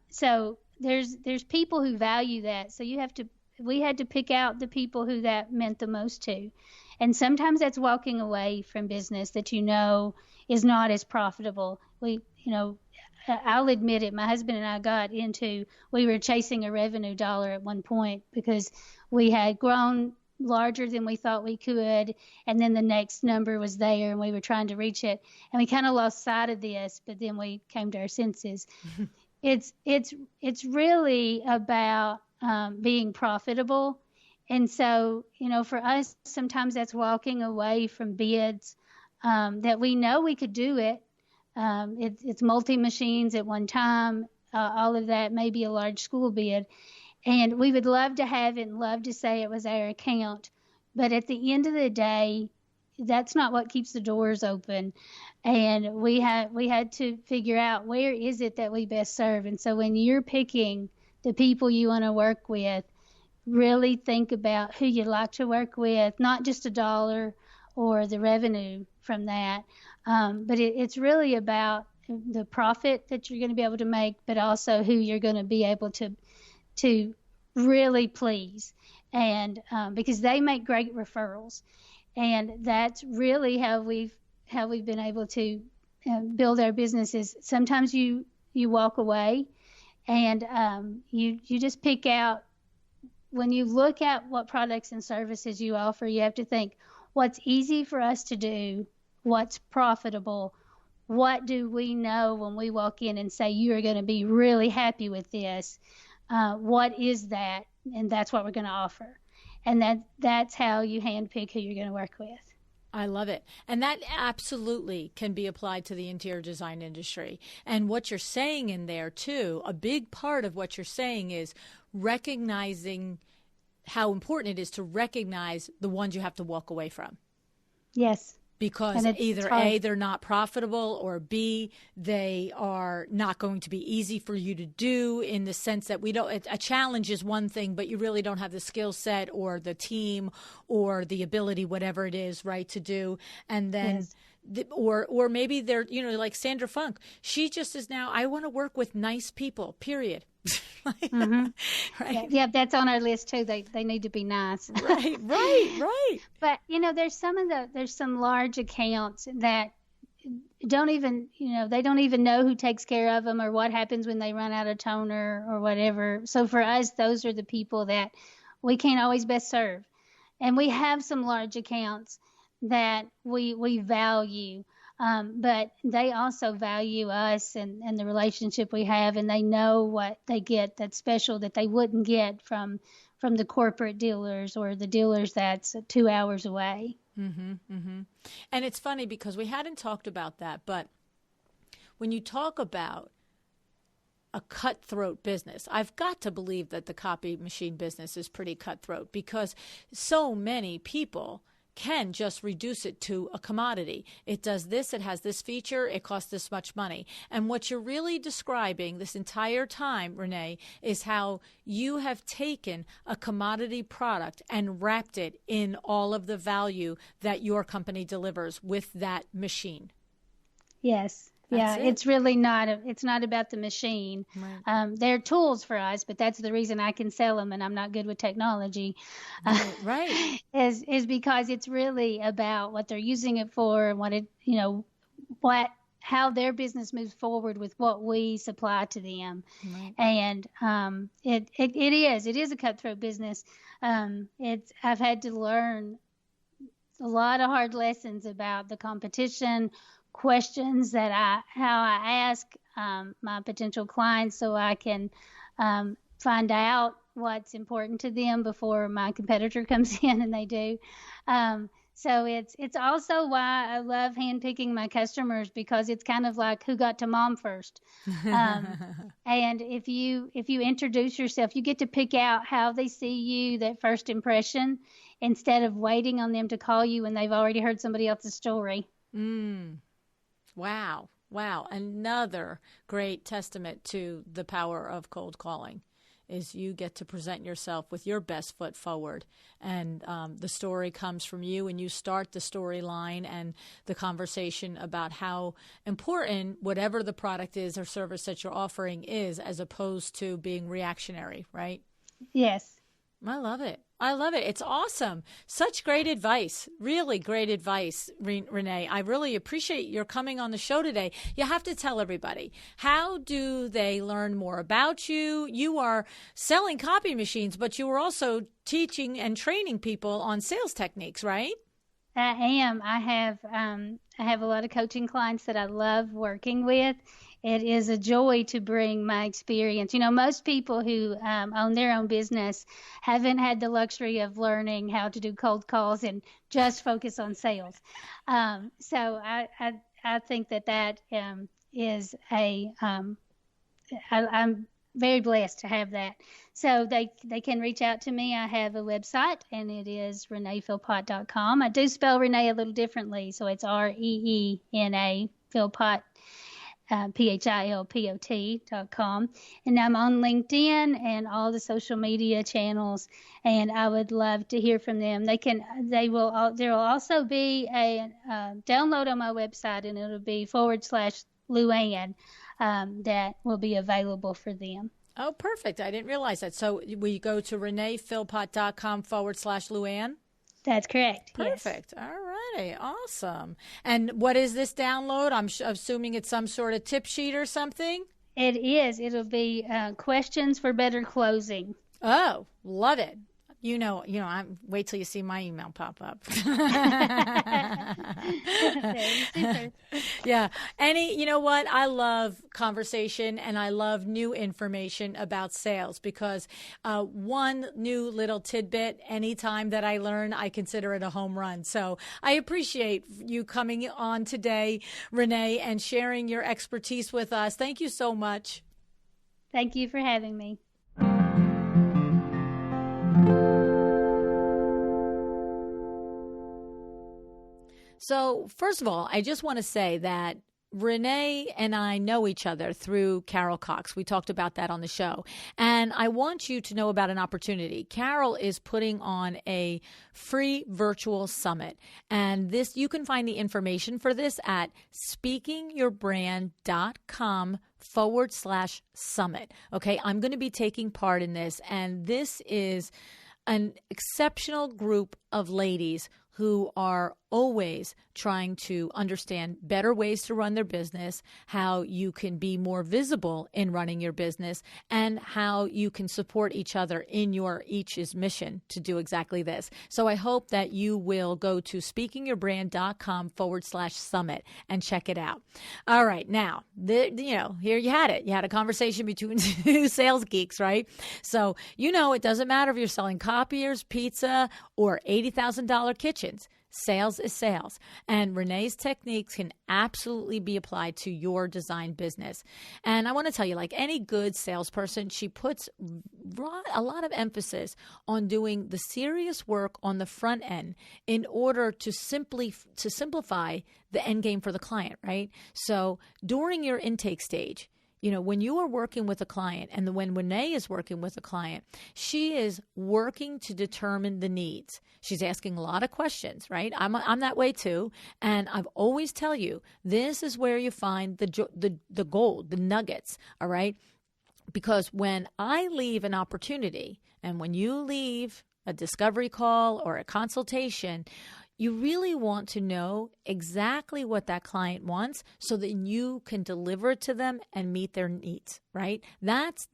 So there's people who value that. So we had to pick out the people who that meant the most to. And sometimes that's walking away from business that is not as profitable. I'll admit it, my husband and I we were chasing a revenue dollar at one point because we had grown larger than we thought we could, and then the next number was there and we were trying to reach it, and we kind of lost sight of this, but then we came to our senses. It's really about being profitable. And so, for us, sometimes that's walking away from bids that we know we could do it. It's multi-machines at one time. All of that may be a large school bid. And we would love to have it and love to say it was our account. But at the end of the day, that's not what keeps the doors open. And we had to figure out, where is it that we best serve? And so when you're picking the people you want to work with, really think about who you'd like to work with, not just a dollar or the revenue from that. But it's really about the profit that you're going to be able to make, but also who you're going to be able to really please. And because they make great referrals. And that's really how we've been able to build our businesses. Sometimes you walk away and you just pick out. When you look at what products and services you offer, you have to think, what's easy for us to do, what's profitable, what do we know when we walk in and say you are going to be really happy with this, what is that, and that's what we're going to offer. And that's how you handpick who you're going to work with. I love it. And that absolutely can be applied to the interior design industry. And what you're saying in there, too, a big part of what you're saying is recognizing how important it is to recognize the ones you have to walk away from. Yes. Because either A, they're not profitable, or B, they are not going to be easy for you to do, in the sense that a challenge is one thing, but you really don't have the skill set or the team or the ability, whatever it is, right, to do. And then, yes. Or maybe they're, like Sandra Funk. She just is now, I want to work with nice people, period. Mm-hmm. Right. Yeah, that's on our list too. They need to be nice. Right. But there's some large accounts that don't even know who takes care of them or what happens when they run out of toner or whatever. So for us, those are the people that we can't always best serve. And we have some large accounts that we value. But they also value us and the relationship we have, and they know what they get that's special that they wouldn't get from the corporate dealers or the dealers that's 2 hours away. Mm-hmm, mm-hmm. And it's funny because we hadn't talked about that, but when you talk about a cutthroat business, I've got to believe that the copy machine business is pretty cutthroat, because so many people can just reduce it to a commodity. It does this, it has this feature, it costs this much money. And what you're really describing this entire time, Renee, is how you have taken a commodity product and wrapped it in all of the value that your company delivers with that machine. Yes. Yeah, it's really not. It's not about the machine. Right. They're tools for us, but that's the reason I can sell them, and I'm not good with technology. Right. Is because it's really about what they're using it for, and how their business moves forward with what we supply to them. Right. And it is a cutthroat business. I've had to learn a lot of hard lessons about the competition, questions how I ask my potential clients so I can find out what's important to them before my competitor comes in, and they do. So it's also why I love handpicking my customers, because it's kind of like who got to mom first. And if you introduce yourself, you get to pick out how they see you, that first impression, instead of waiting on them to call you when they've already heard somebody else's story. Wow. Another great testament to the power of cold calling is you get to present yourself with your best foot forward. And the story comes from you, and you start the storyline and the conversation about how important whatever the product is or service that you're offering is, as opposed to being reactionary, right? Yes. I love it. I love it. It's awesome. Such great advice. Really great advice, Renee. I really appreciate your coming on the show today. You have to tell everybody, how do they learn more about you? You are selling copy machines, but you are also teaching and training people on sales techniques, right? I am. I have a lot of coaching clients that I love working with. It is a joy to bring my experience. Most people who own their own business haven't had the luxury of learning how to do cold calls and just focus on sales. So I think that is I'm very blessed to have that. So they can reach out to me. I have a website, and it is ReenaPhilpot.com. I do spell Renee a little differently, so it's REENA Philpot. PHILPOT.com, and I'm on LinkedIn and all the social media channels, and I would love to hear from them. There will also be a download on my website, and it'll be /Luann that will be available for them. Oh, perfect. I didn't realize that. So we go to ReenaPhilpot.com /Luann? That's correct. Perfect. Yes. All righty. Awesome. And what is this download? I'm assuming it's some sort of tip sheet or something? It is. It'll be questions for better closing. Oh, love it. Wait till you see my email pop up. Yeah. You know what? I love conversation, and I love new information about sales, because one new little tidbit anytime that I learn, I consider it a home run. So I appreciate you coming on today, Renee, and sharing your expertise with us. Thank you so much. Thank you for having me. So, first of all, I just want to say that Renee and I know each other through Carol Cox. We talked about that on the show. And I want you to know about an opportunity. Carol is putting on a free virtual summit. And you can find the information for this at speakingyourbrand.com /summit. Okay, I'm going to be taking part in this. And this is an exceptional group of ladies who are always trying to understand better ways to run their business, how you can be more visible in running your business, and how you can support each other in your each's mission to do exactly this. So I hope that you will go to speakingyourbrand.com /summit and check it out. All right. Now, here you had it. You had a conversation between two sales geeks, right? So, it doesn't matter if you're selling copiers, pizza, or $80,000 kitchens. Sales is sales. And Renee's techniques can absolutely be applied to your design business. And I want to tell you, like any good salesperson, she puts a lot of emphasis on doing the serious work on the front end in order to simplify the end game for the client, right? So during your intake stage, when you are working with a client, and when Renee is working with a client, she is working to determine the needs. She's asking a lot of questions, right? I'm that way too. And I've always tell you, this is where you find the gold, the nuggets, all right? Because when I leave an opportunity, and when you leave a discovery call or a consultation, you really want to know exactly what that client wants so that you can deliver it to them and meet their needs, right? That's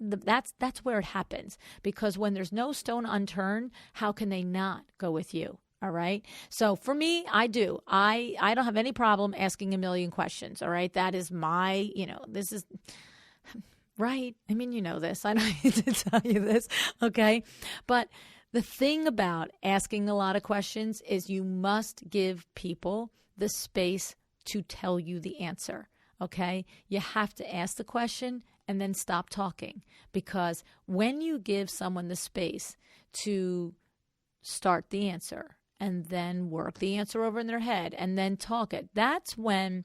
where it happens, because when there's no stone unturned, how can they not go with you? All right. So for me, I do. I don't have any problem asking a million questions. All right. That is my, this is right. I mean, this. I don't need to tell you this. Okay. But the thing about asking a lot of questions is you must give people the space to tell you the answer, okay? You have to ask the question and then stop talking, because when you give someone the space to start the answer and then work the answer over in their head and then talk it, that's when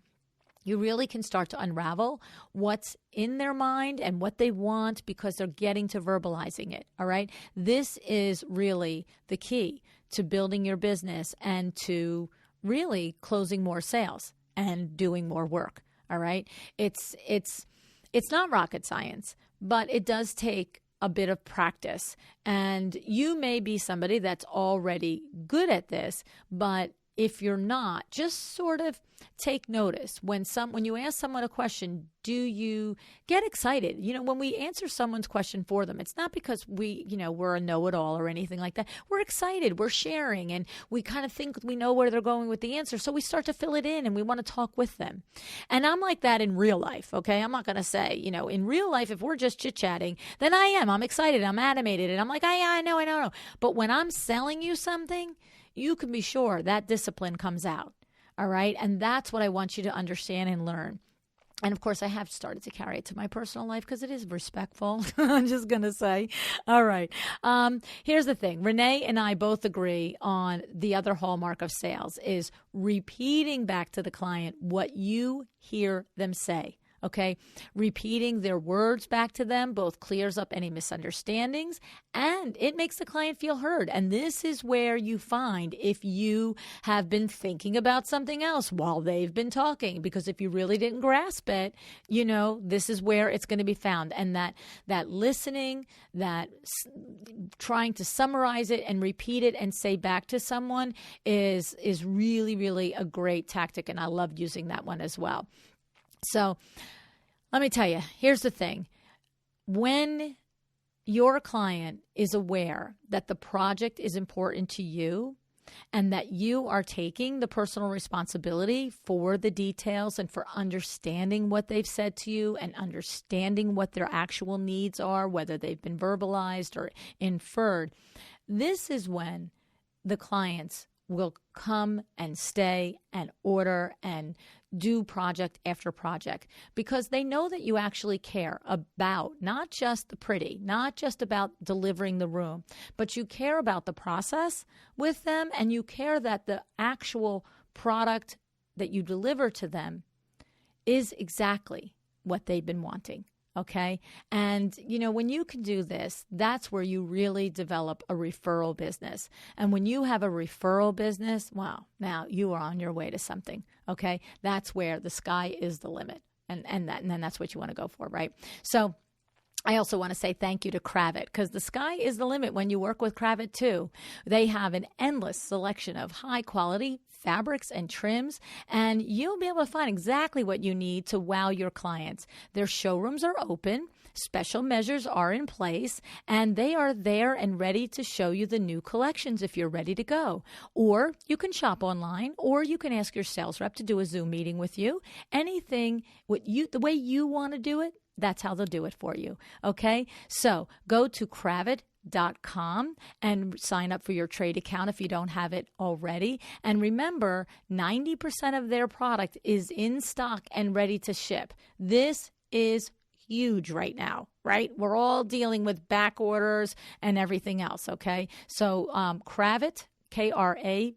you really can start to unravel what's in their mind and what they want, because they're getting to verbalizing it, all right? This is really the key to building your business and to really closing more sales and doing more work, all right? It's not rocket science, but it does take a bit of practice. And you may be somebody that's already good at this, but if you're not, just sort of take notice. When you ask someone a question, do you get excited? When we answer someone's question for them, it's not because we're a know-it-all or anything like that. We're excited. We're sharing, and we kind of think we know where they're going with the answer. So we start to fill it in, and we want to talk with them. And I'm like that in real life, okay? I'm not going to say, in real life, if we're just chit-chatting, then I am. I'm excited. I'm animated. And I'm like, I know. But when I'm selling you something, you can be sure that discipline comes out, all right? And that's what I want you to understand and learn. And, of course, I have started to carry it to my personal life because it is respectful. I'm just going to say. All right. Here's the thing. Renee and I both agree on the other hallmark of sales is repeating back to the client what you hear them say. Okay, repeating their words back to them both clears up any misunderstandings and it makes the client feel heard. And this is where you find if you have been thinking about something else while they've been talking, because if you really didn't grasp it, this is where it's going to be found. And that listening, that trying to summarize it and repeat it and say back to someone is really, really a great tactic. And I love using that one as well. So let me tell you, here's the thing. When your client is aware that the project is important to you and that you are taking the personal responsibility for the details and for understanding what they've said to you and understanding what their actual needs are, whether they've been verbalized or inferred, this is when the clients will come and stay and order and do project after project because they know that you actually care about not just the pretty, not just about delivering the room, but you care about the process with them and you care that the actual product that you deliver to them is exactly what they've been wanting. Okay. And, when you can do this, that's where you really develop a referral business. And when you have a referral business, wow, now you are on your way to something. Okay. That's where the sky is the limit. And then that's what you want to go for. Right. So I also want to say thank you to Kravit because the sky is the limit when you work with Kravit too. They have an endless selection of high quality fabrics and trims, and you'll be able to find exactly what you need to wow your clients. Their showrooms are open, special measures are in place, and they are there and ready to show you the new collections if you're ready to go. Or you can shop online, or you can ask your sales rep to do a Zoom meeting with you. Anything the way you want to do it, that's how they'll do it for you. Okay? So go to Kravit.com and sign up for your trade account if you don't have it already. And remember, 90% of their product is in stock and ready to ship. This is huge right now, right? We're all dealing with back orders and everything else, okay? So Kravit, Kravet.com.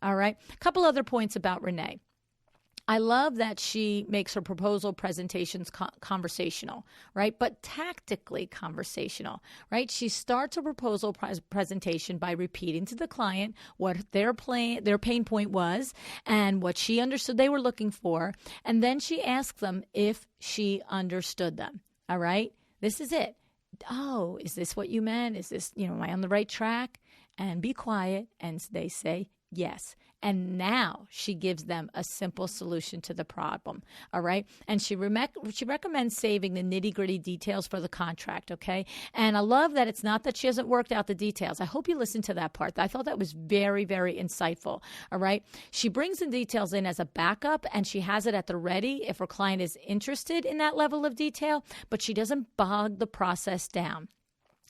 All right? A couple other points about Renee. I love that she makes her proposal presentations conversational, right? But tactically conversational, right? She starts a proposal presentation by repeating to the client what their pain point was and what she understood they were looking for. And then she asks them if she understood them, all right? This is it. Oh, is this what you meant? Is this, am I on the right track? And be quiet. And they say yes. And now she gives them a simple solution to the problem, all right? And she recommends saving the nitty-gritty details for the contract, okay? And I love that it's not that she hasn't worked out the details. I hope you listened to that part. I thought that was very, very insightful, all right? She brings the details in as a backup, and she has it at the ready if her client is interested in that level of detail, but she doesn't bog the process down.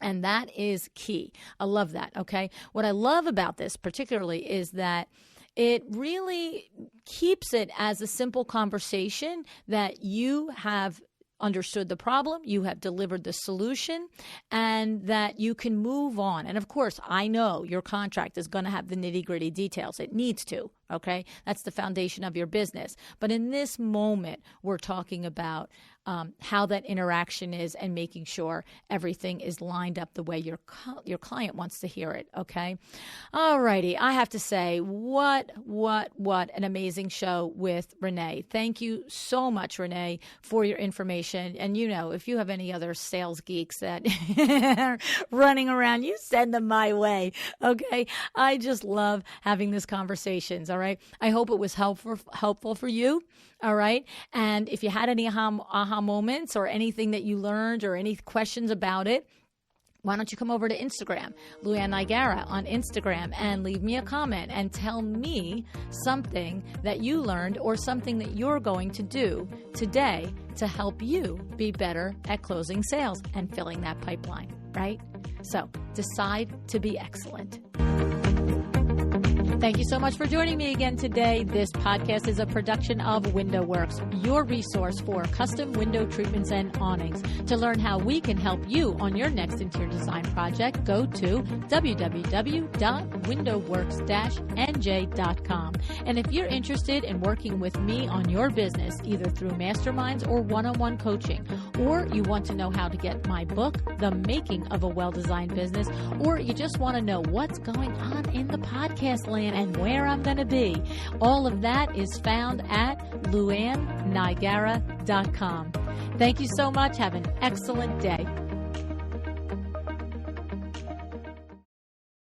And that is key. I love that, okay? What I love about this particularly is that it really keeps it as a simple conversation that you have understood the problem, you have delivered the solution, and that you can move on. And of course, I know your contract is going to have the nitty-gritty details. It needs to, Okay, that's the foundation of your business. But in this moment, we're talking about how that interaction is and making sure everything is lined up the way your client wants to hear it. Okay, all righty. I have to say, what an amazing show with Renee. Thank you so much, Renee, for your information. And if you have any other sales geeks that are running around, you send them my way. Okay, I just love having these conversations. All right, I hope it was helpful for you. All right. And if you had any aha moments or anything that you learned or any questions about it, why don't you come over to Instagram, Luann Nigara on Instagram, and leave me a comment and tell me something that you learned or something that you're going to do today to help you be better at closing sales and filling that pipeline, right? So decide to be excellent. Thank you so much for joining me again today. This podcast is a production of WindowWorks, your resource for custom window treatments and awnings. To learn how we can help you on your next interior design project, go to www.windowworks-nj.com. And if you're interested in working with me on your business, either through masterminds or one-on-one coaching, or you want to know how to get my book, The Making of a Well-Designed Business, or you just want to know what's going on in the podcast land and where I'm going to be, all of that is found at luannnigara.com. Thank you so much. Have an excellent day.